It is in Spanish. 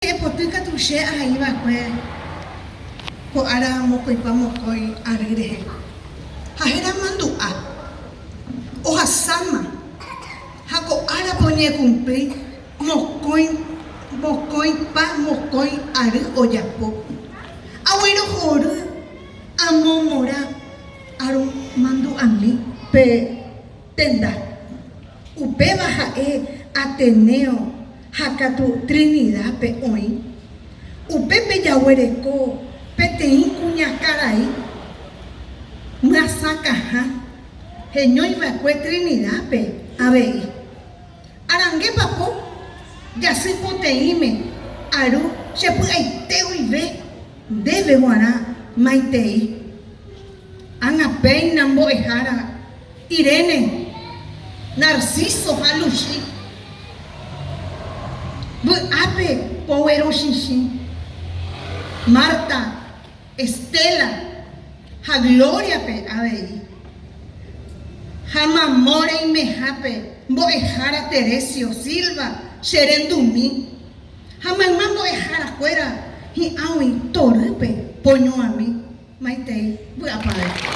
Potuka tu she ahí va pues ko ara mokoi pa mokoi arire hahera mandua o hasama hako ara ponye cumplir mokoi pa mokoi ari oyapo awero horu amomora aru mandu ami pe tenda upe baja Ateneo Hakatu Trinidad pe hoy upepe yahuereko petein cuña caray masakaja geñoy vacue Trinidad pe abei arangue papo ya se poteime aru se puede aiteo y ve debe guara maitei anapei nambo ejara Irene Narciso Halushi ape powero shishi Marta Estela ha Gloria pe abei Jamamore y mejape boejara Teresio Silva Sherendumi Jamamá boejara fuera y awi torpe poño a mí maitei voy a parar.